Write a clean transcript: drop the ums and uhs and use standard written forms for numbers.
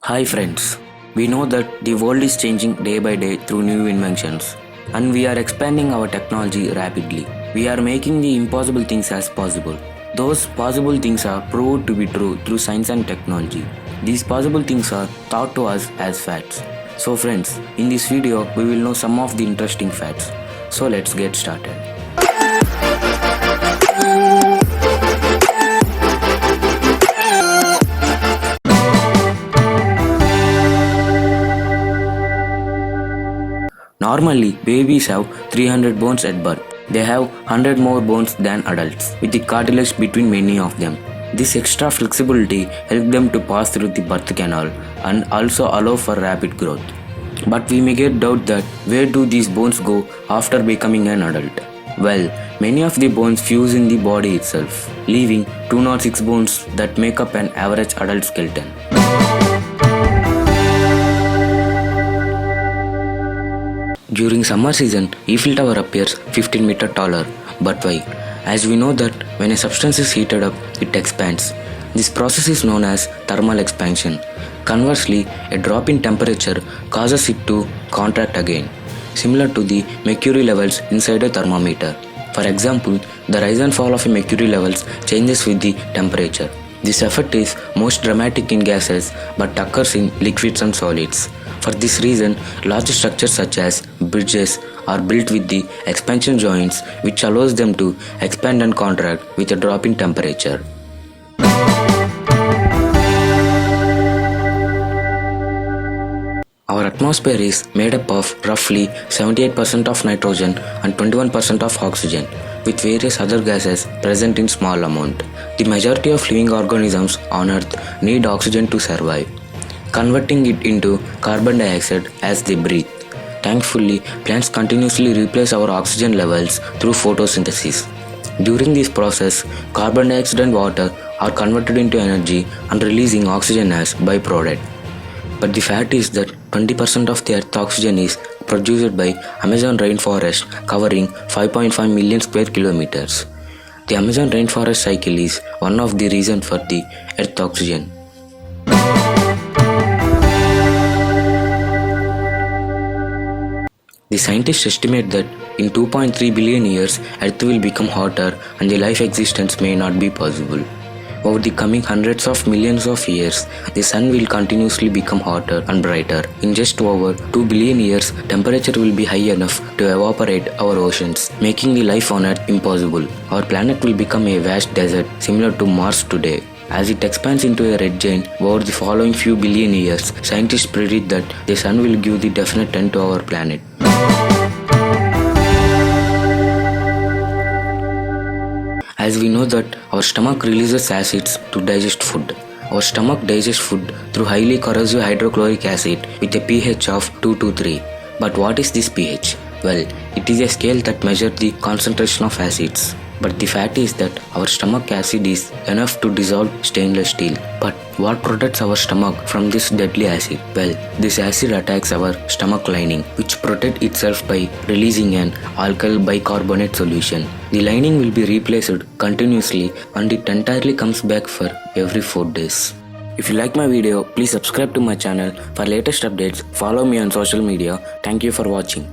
Hi friends, we know that the world is changing day by day through new inventions and we are expanding our technology rapidly. We are making the impossible things as possible. Those possible things are proved to be true through science and technology. These possible things are taught to us as facts. So friends, in this video we will know some of the interesting facts. So let's get started. Normally, babies have 300 bones at birth. They have 100 more bones than adults, with the cartilage between many of them. This extra flexibility helps them to pass through the birth canal and also allow for rapid growth. But we may get doubt that where do these bones go after becoming an adult? Well, many of the bones fuse in the body itself, leaving 206 bones that make up an average adult skeleton. During summer season, Eiffel Tower appears 15 meters taller. But why? As we know that when a substance is heated up, it expands. This process is known as thermal expansion. Conversely, a drop in temperature causes it to contract again, similar to the mercury levels inside a thermometer. For example, the rise and fall of a mercury levels changes with the temperature. This effect is most dramatic in gases but occurs in liquids and solids. For this reason, large structures such as bridges are built with the expansion joints which allows them to expand and contract with a drop in temperature. Our atmosphere is made up of roughly 78% of nitrogen and 21% of oxygen, with various other gases present in small amount. The majority of living organisms on Earth need oxygen to survive, converting it into carbon dioxide as they breathe. Thankfully, plants continuously replace our oxygen levels through photosynthesis. During this process, carbon dioxide and water are converted into energy and releasing oxygen as byproduct. But the fact is that 20% of the Earth's oxygen is produced by Amazon rainforest covering 5.5 million square kilometers. The Amazon rainforest cycle is one of the reasons for the Earth's oxygen. The scientists estimate that in 2.3 billion years, Earth will become hotter and the life existence may not be possible. Over the coming hundreds of millions of years, the sun will continuously become hotter and brighter. In just over 2 billion years, temperature will be high enough to evaporate our oceans, making the life on Earth impossible. Our planet will become a vast desert similar to Mars today. As it expands into a red giant over the following few billion years, scientists predict that the sun will give the definite end to our planet. As we know that our stomach releases acids to digest food. Our stomach digests food through highly corrosive hydrochloric acid with a pH of 2 to 3. But what is this pH? Well, it is a scale that measures the concentration of acids. But the fact is that our stomach acid is enough to dissolve stainless steel. But what protects our stomach from this deadly acid? Well, this acid attacks our stomach lining, which protects itself by releasing an alkyl bicarbonate solution. The lining will be replaced continuously and it entirely comes back for every 4 days. If you like my video, please subscribe to my channel for latest updates. Follow me on social media. Thank you for watching.